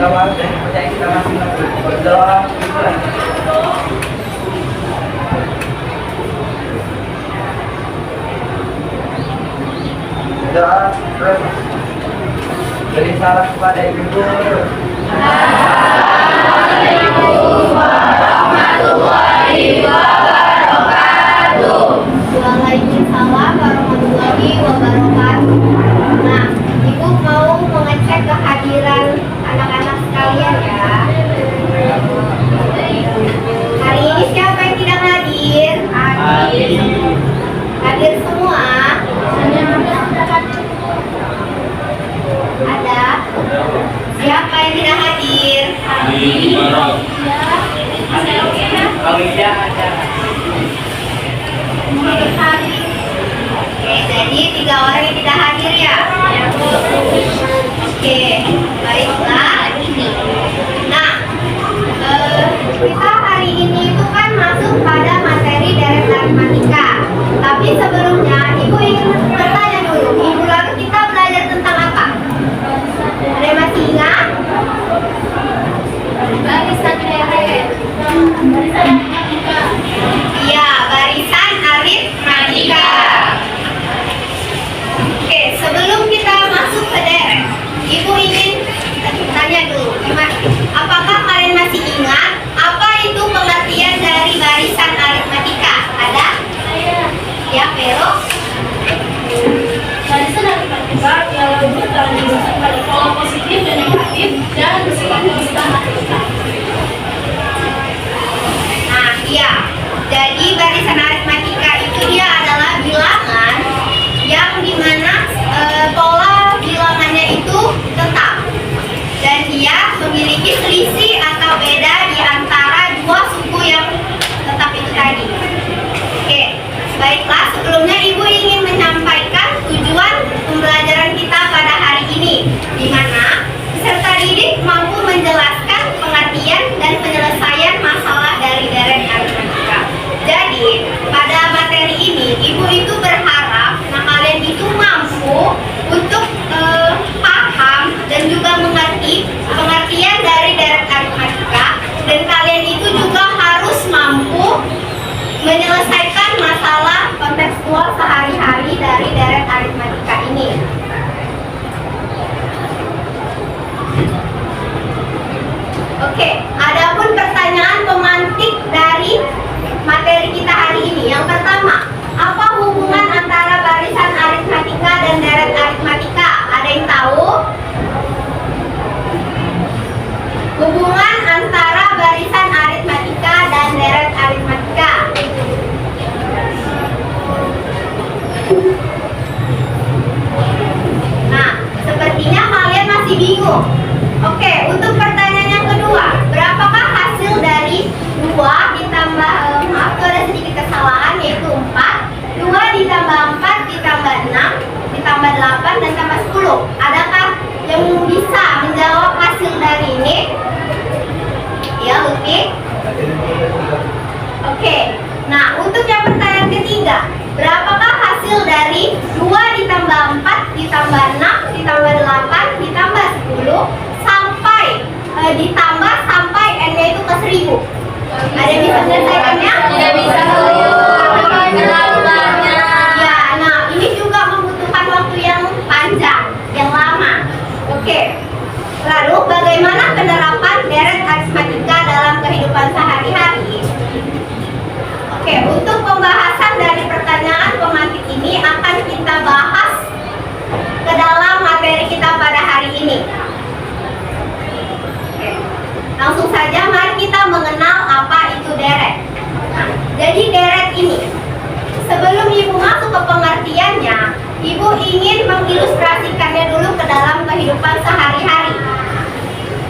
kawal dan kepercayaan kita masing-masing. Berdoa dimulai. Doa beri salam kepada ibu guru. Assalamualaikum warahmatullahi wabarakatuh. Waalaikumsalam warahmatullahi wabarakatuh. Nah, Ibu mau mengecek kehadiran anak-anak sekalian ya. Hari ini siapa yang tidak hadir? Hadir semua? Ada? Siapa yang tidak hadir? Oke, jadi 3 orang yang tidak hadir ya? Oke, baiklah. Nah, kita hari ini itu kan masuk pada materi deret aritmatika. Tapi sebelumnya, Ibu ingin bertanya dulu. Minggu lalu kita belajar tentang apa? Ada yang masih ingat? Barisan deret. Iya, barisan aritmatika. Oke, sebelum kita masuk ke deret, Ibu ingin tanya dulu, apakah kalian masih ingat apa itu pengertian dari barisan aritmatika? Ada? Ya, Vero? Barisan aritmatika ialah wujud dalam disusun pada pola positif dan negatif dan bersifat konstan matematika. Nah, iya. Jadi barisan aritmatika itu dia adalah bilangan yang dimana pola bilangannya itu tetap dan dia memiliki selisih atau beda di antara dua suku yang tetap itu tadi. Oke, baiklah, sebelumnya Ibu ingin menyampaikan tujuan pembelajaran kita pada hari ini, di mana peserta didik mampu menjelaskan pengertian dan penyelesaian masalah dari deret aritmatika. Jadi, pada materi ini, Ibu itu berharap kalian itu mampu untuk paham dan juga mengerti pengertian dari deret aritmatika, dan kalian itu juga harus mampu menyelesaikan masalah kontekstual sehari-hari dari deret aritmatika ini. Oke, adapun pertanyaan pemantik dari materi kita hari ini. Yang pertama, apa hubungan antara barisan aritmatika dan deret aritmatika? Ada yang tahu? Hubungan antara barisan aritmatika dan deret aritmatika. Nah, sepertinya kalian masih bingung. Oke, untuk pertanyaan yang kedua, berapakah hasil dari 2 ditambah, maaf itu ada sedikit kesalahan, yaitu 4. 2 ditambah 4 ditambah 6 ditambah 8 dan tambah 10. Adakah yang bisa menjawab hasil dari ini? Ya, Lutfi? Oke, nah untuk yang pertanyaan ketiga, berapakah hasil dari 2 ditambah 4 ditambah 6 ditambah 8 ditambah 10 sampai ditambah sampai n-nya itu ke 1000? Ada yang bisa menyelesaikannya? Tidak bisa. Ya, nah ini juga membutuhkan waktu yang panjang, yang lama. Oke, lalu bagaimana penerapan deret aritmatika dalam kehidupan sehari-hari? Oke, untuk pembahasan dari pertanyaan pemantik ini akan kita bahas ke dalam materi kita pada hari ini. Oke, langsung saja mari kita mengenal apa itu deret. Nah, jadi deret ini, sebelum Ibu masuk ke pengertiannya, Ibu ingin mengilustrasikannya dulu ke dalam kehidupan sehari-hari.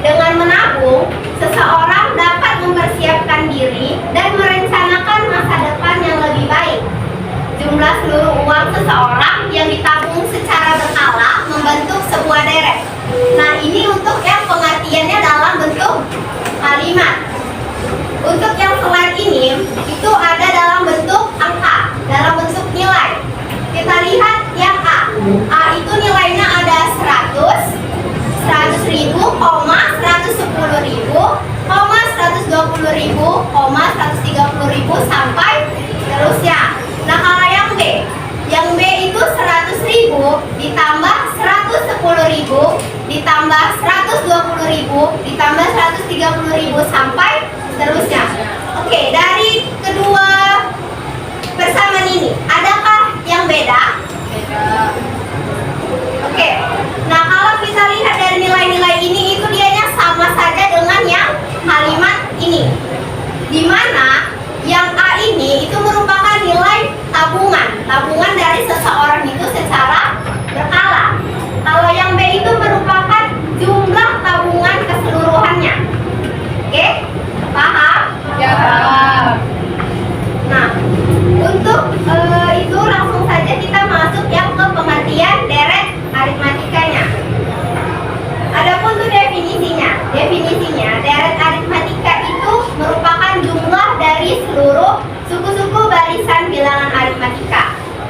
Dengan menabung, seseorang dapat mempersiapkan diri dan merencanakan masa depan yang lebih baik. Jumlah seluruh uang seseorang yang ditabung secara berkala membentuk sebuah deret. Nah, ini untuk yang pengertiannya dalam bentuk kalimat. Untuk yang slide ini, itu ada dalam bentuk angka, dalam bentuk nilai. Kita lihat yang A. A itu nilainya ada 100 ribu, 100 130.000 ditambah 130.000 sampai seterusnya. Oke, dari kedua persamaan ini, adakah yang beda? Oke, nah kalau kita lihat dari nilai-nilai ini, itu dianya sama saja dengan yang kalimat ini, dimana yang A ini itu merupakan nilai tabungan dari seseorang itu secara berkala. Kalau yang B itu merupakan jumlah tabungan keseluruhannya. Oke, paham? Ya, paham. Nah, untuk itu langsung saja kita masuk yang ke pengertian deret aritmatikanya. Adapun tuh definisinya deret aritmatika itu merupakan jumlah dari seluruh suku-suku barisan bilangan aritmatika.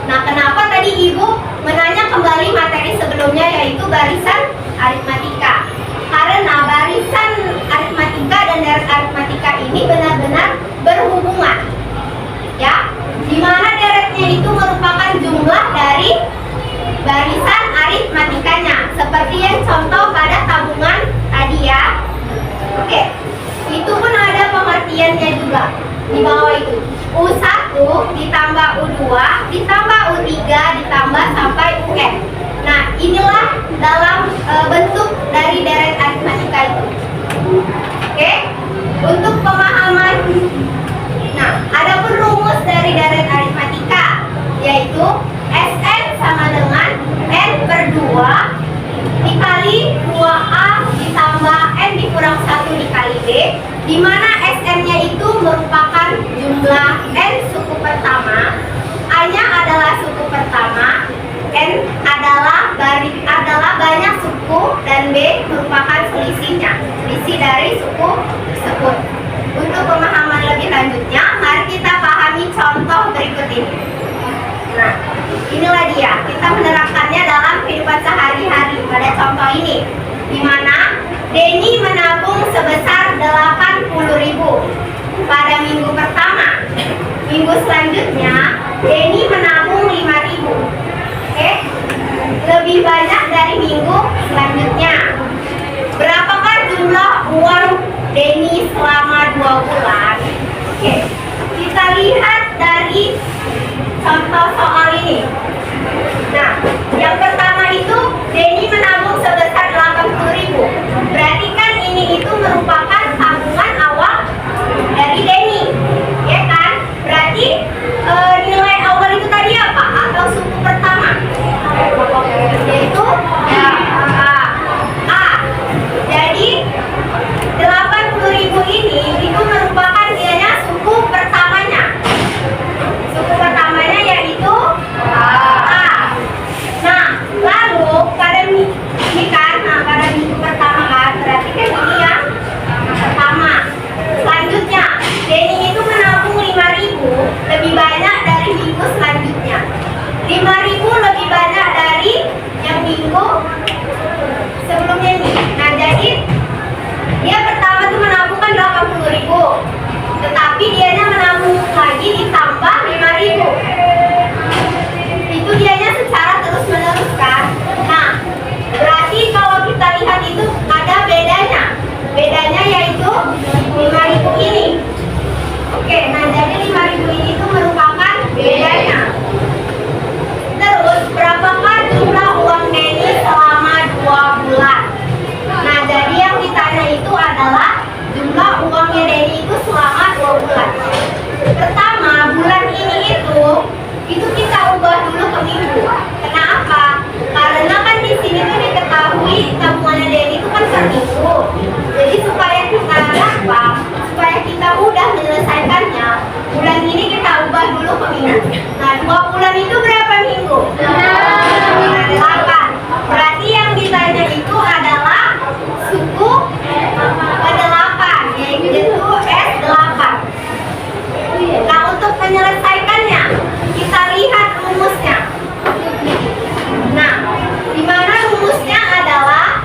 Nah, kenapa tadi Ibu menanya kembali materi sebelumnya, yaitu barisan aritmatika? Karena barisan aritmatika dan deret aritmatika ini benar-benar berhubungan, ya, dimana deretnya itu merupakan jumlah dari barisan aritmatikanya, seperti yang contoh pada tabungan tadi ya. Oke, itu pun ada pengertiannya juga di bawah itu. U1 ditambah U2 ditambah U3 ditambah sampai UN. Nah, inilah dalam bentuk dari deret aritmatika itu. Oke, untuk pemahaman. Nah, adapun rumus dari deret aritmatika, yaitu Sn sama dengan N per 2 dikali 2A ditambah N dikurang 1 dikali B, di mana Sn-nya itu merupakan jumlah N suku pertama, A-nya adalah suku pertama, N adalah banyak suku, dan B merupakan selisihnya, selisih dari suku tersebut. Untuk pemahaman lebih lanjutnya, mari kita pahami contoh berikut ini. Nah, inilah dia. Kita menerapkannya dalam kehidupan sehari-hari pada contoh ini, di mana Denny menabung sebesar 80.000 pada minggu pertama. Minggu selanjutnya, Denny menabung 5.000. Oke, lebih banyak dari minggu selanjutnya. Berapakah jumlah uang Denny selama 2 bulan? Oke, kita lihat dari contoh soal ini. Nah, yang pertama itu Denny menabung sebesar 80.000. Berarti kan ini itu merupakan tabungan awal dari Denny, ya kan? Berarti nilai awal itu tadi apa? Atau suku pertama? Yaitu A. Jadi 80.000 ini itu merupakan dianya suku pertamanya. Suku pertamanya yaitu A. Nah, lalu pada ini kan, pada minggu pertama kan, berarti kan ini yang pertama. Selanjutnya, Denny itu menabung 5.000 lebih banyak dari minggu selanjutnya. 5.000 lebih banyak dari yang minggu sebelumnya ini. Nah, jadi dia pertama tuh menabung kan 80.000, tetapi dianya menabung lagi ditambah 5.000. Itu dianya secara terus menerus kan. Nah, berarti kalau kita lihat itu ada bedanya. Bedanya yaitu 5.000 ini. Oke, nah jadi 5.000 ini itu merupakan bedanya. Terus berapakah jumlah uang Denny selama 2 bulan? Nah, jadi yang ditanya itu adalah jumlah uangnya Denny itu selama 2 bulan. Pertama, bulan ini itu kita ubah dulu ke minggu. Kenapa? Karena kan di sini tuh diketahui tabungannya Denny itu kan per minggu. Jadi supaya kita gampang, supaya kita mudah menyelesaikannya, bulan ini kita ubah dulu ke minggu. Nah, 2 bulan itu berapa minggu? 8. Berarti yang ditanya itu adalah suku ke-8, yaitu S8. Nah, untuk menyelesaikannya, kita lihat rumusnya. Nah, di mana rumusnya adalah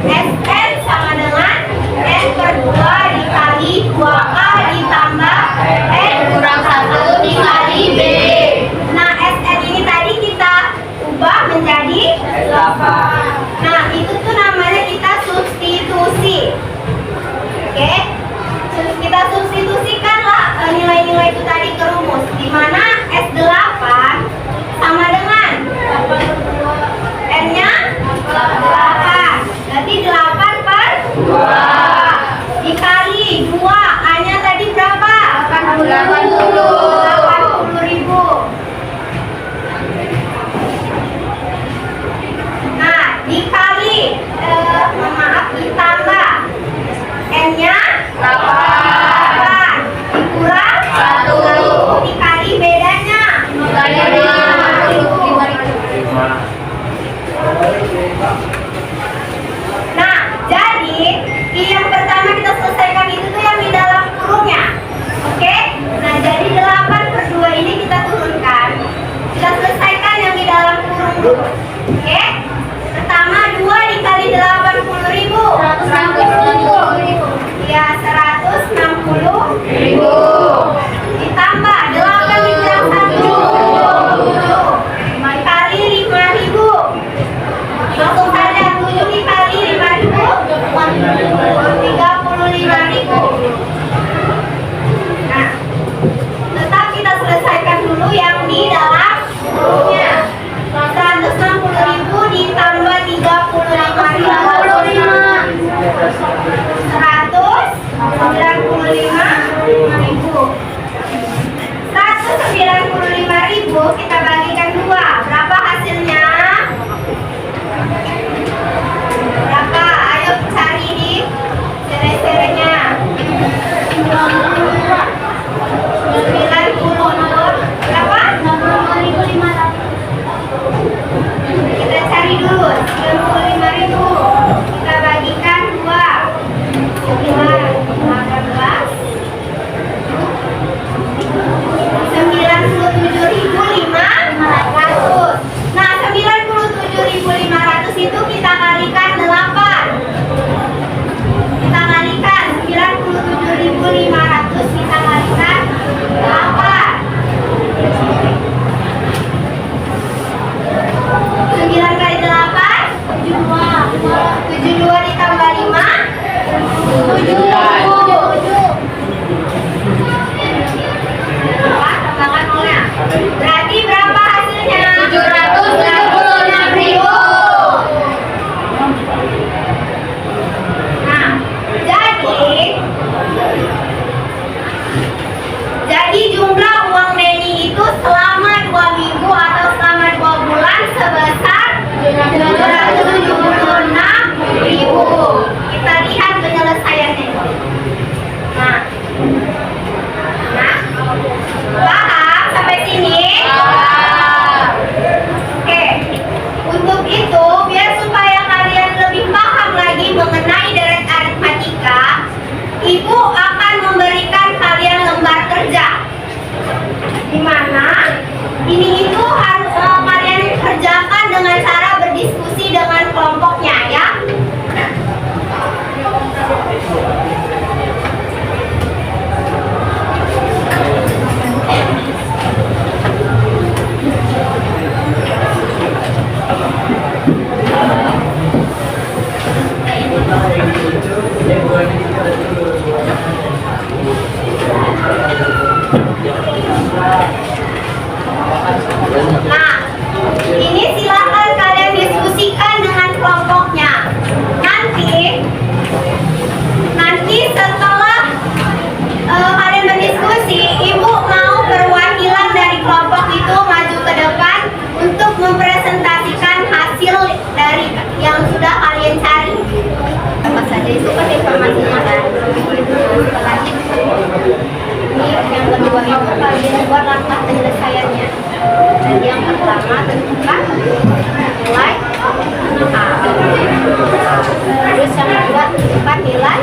Sn sama dengan N per 2 dikali 2A ditambah N kurang 1 dikali B. Nah, Sn ini tadi kita ubah menjadi Nah, jadi yang pertama kita selesaikan itu tuh yang di dalam kurungnya. Oke? Nah, jadi 8/2 ini kita turunkan. Kita selesaikan yang di dalam kurung dulu. Oke? Pertama, 2 dikali 80.000. 160.000. Ya, 160.000. Ditambah 8 dikurang 1. 5 kali 5.000. Langsung saja 7 dikali 5.000. 35.000. Nah, tetap kita selesaikan dulu yang di dalam kurungnya. 160.000 ditambah 35.000. 195.000 kita bagikan 2. Berapa hasilnya? Berapa? Ayo cari di sere-serenya. 90. Berapa? 60.500. Kita cari dulu. 95.000 kita bagikan 2. 97.500. Nah, 97.500 itu kita kalikan 8. Kita kalikan 97.500 kita kalikan 8. 9 kali 8 72 ditambah 5 tambahkan nolnya. Berarti berapa hasilnya? 766.000. Nah, jadi jumlah uang Neni itu selama 2 minggu atau selama 2 bulan sebesar 776.000. Kita lihat penyelesaiannya. Nah, paham sampai sini? Oke. Untuk itu, biar supaya kalian lebih paham lagi mengenai deret aritmatika, Ibu akan memberikan kalian lembar kerja. Di mana ini itu harus kalian kerjakan dengan cara berdiskusi dengan kelompoknya ya. Nah, ini silakan kalian diskusikan dengan kelompoknya. Nanti setelah kalian berdiskusi, Ibu mau perwakilan dari kelompok itu maju ke depan untuk mempresentasikan hasil dari yang sudah kalian cari. Apa saja itu kan informasinya kan. Ini yang kedua itu kalian buat langkah penyelesaiannya. Dan yang pertama tentukan nilai A. Terus yang kedua tentukan nilai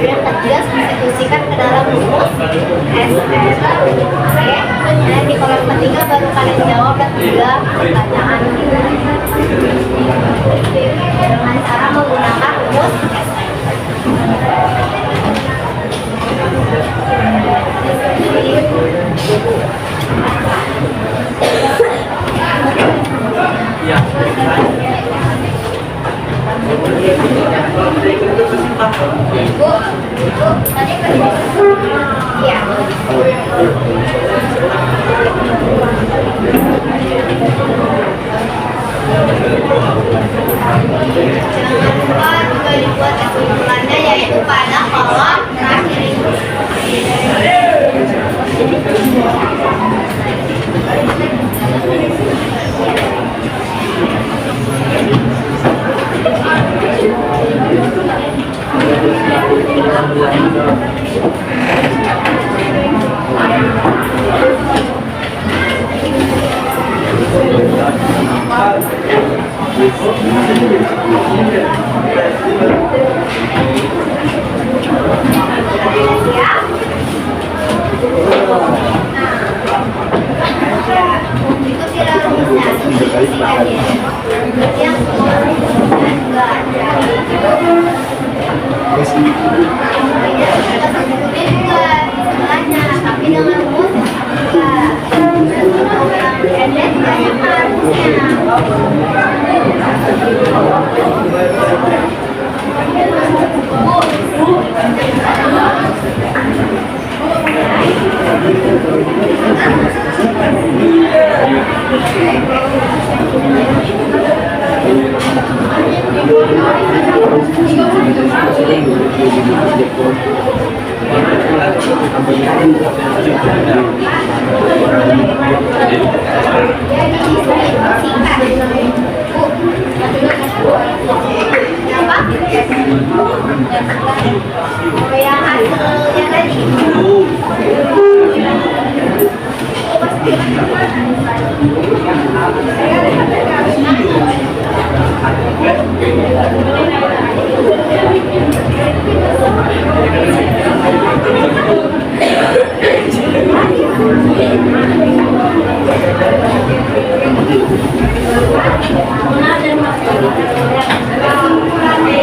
yang ketiga substitusikan ke dalam rumus SR. Dan di kolom ketiga baru kalian jawab 3 pertanyaan dengan cara menggunakan rumus SR. Ya. Iya. Jangan lupa juga dibuat kesimpulannya yaitu pada kolom terakhir ini. Thank you. Siap? Ikuti rumusnya, sisihkan ya. Yang dan dua. Ini juga di sebelahnya, tapi dengan rumus juga. Yang pendek banyak harusnya. Yang hasilnya tadi.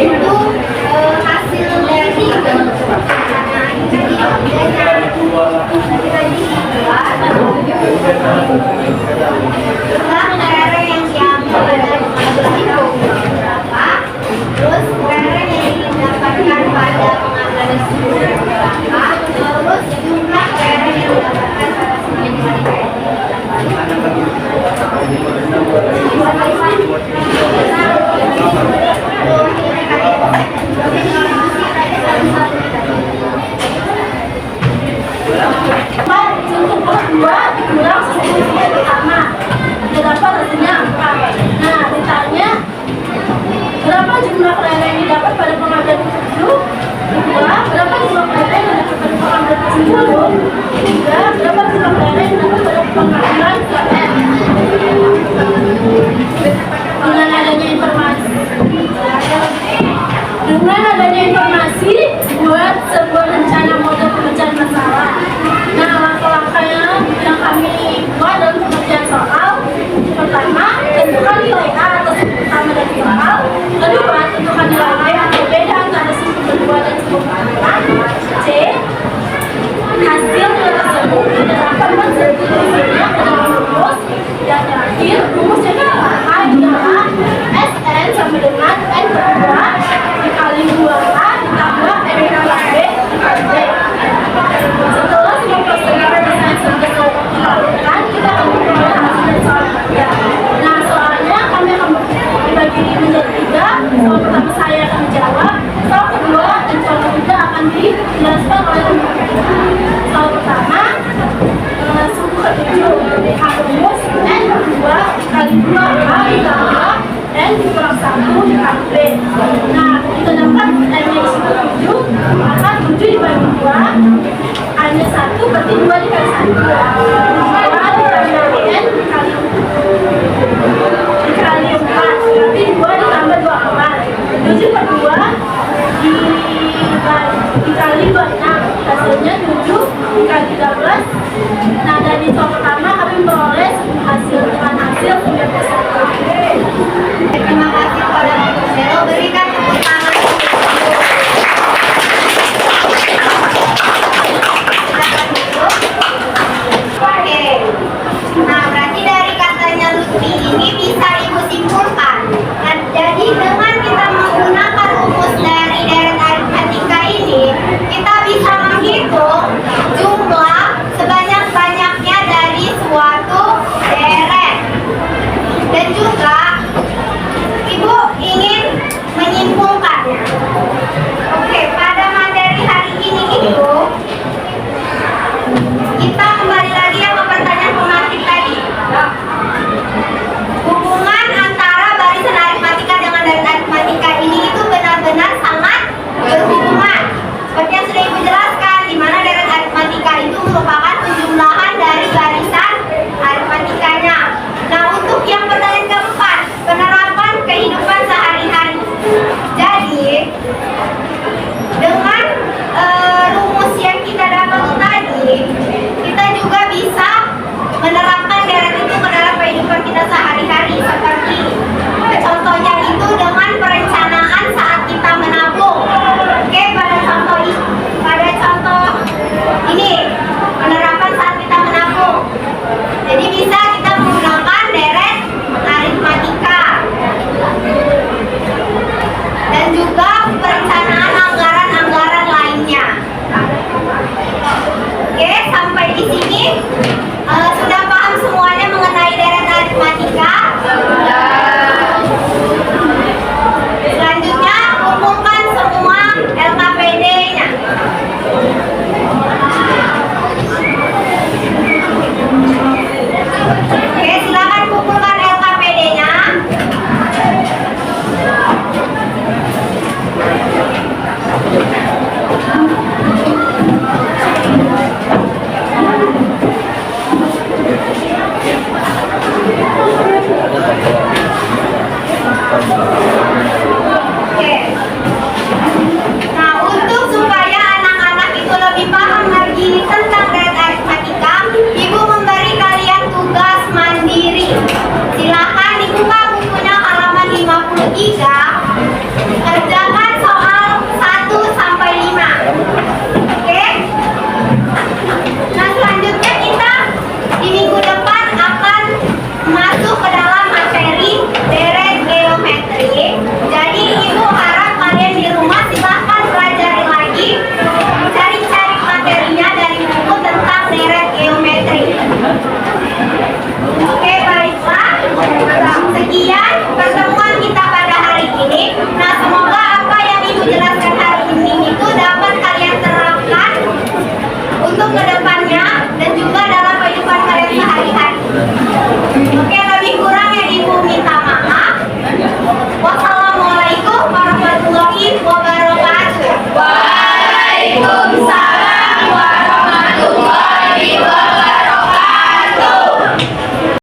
Itu hasil dari lereng yang diambil itu berapa, terus lereng yang didapatkan pada pengambilan tersebut berapa, terus jumlah lereng yang didapatkan pada Untuk kedua dikurang sesuatu yang pertama dapat hasilnya 4. Nah ditanya berapa jumlah lereng yang didapat pada pengambilan tersebut, 2 berapa jumlah lereng yang didapat pada pengambilan tersebut, 3 berapa jumlah lereng yang didapat pada pengambilan tersebut. Dengan adanya informasi buat sebuah rencana model pemecahan masalah. Nah, langkah-langkahnya yang kami buat dalam pengerjaan soal: pertama, tentukan nilai A atau sumber utama dari soal. Kedua, tentukan nilai B atau beda antara sumber kedua dan sumber pertama. C, hasil nilai tersebut diterapkan menjadi hasilnya ke dalam rumus. Dan terakhir, rumusnya adalah A adalah SN sama dengan N kedua dikali 2A ditambah N ditambah B dikali B. Setelah semua prosedur desain selesai dilakukan, kita akan memperoleh hasil dari soal ketiga. Nah, soalnya kami akan dibagi menjadi 3. Soal pertama saya akan menjawab, soal kedua dan soal ketiga akan dijelaskan oleh teman-teman. Soal pertama, suku ke-7 rumus N kedua dikali 2A ditambah N dikurang 1 dikali B. Nah, kita dapat N-nya isi 7, maka 7 dibagi 2, A-nya 1 berarti 2 dikali 1. 2 ditambah N dikali 4, berarti 2 ditambah 24. 7 per 2 dikali 26, hasilnya 7 dikali 13. Nah, dari soal pertama kami memperoleh hasil dengan hasil 91. Terima kasih kepada Dr. Selo, berikan tepuk tangan. Oke. Nah, berarti dari katanya Lutfi ini bisa Ibu simpulkan. Nah, jadi dengan kita menggunakan rumus dari deret aritmatika ini, kita bisa menghitung jumlah sebanyak-banyaknya dari suatu deret. Dan juga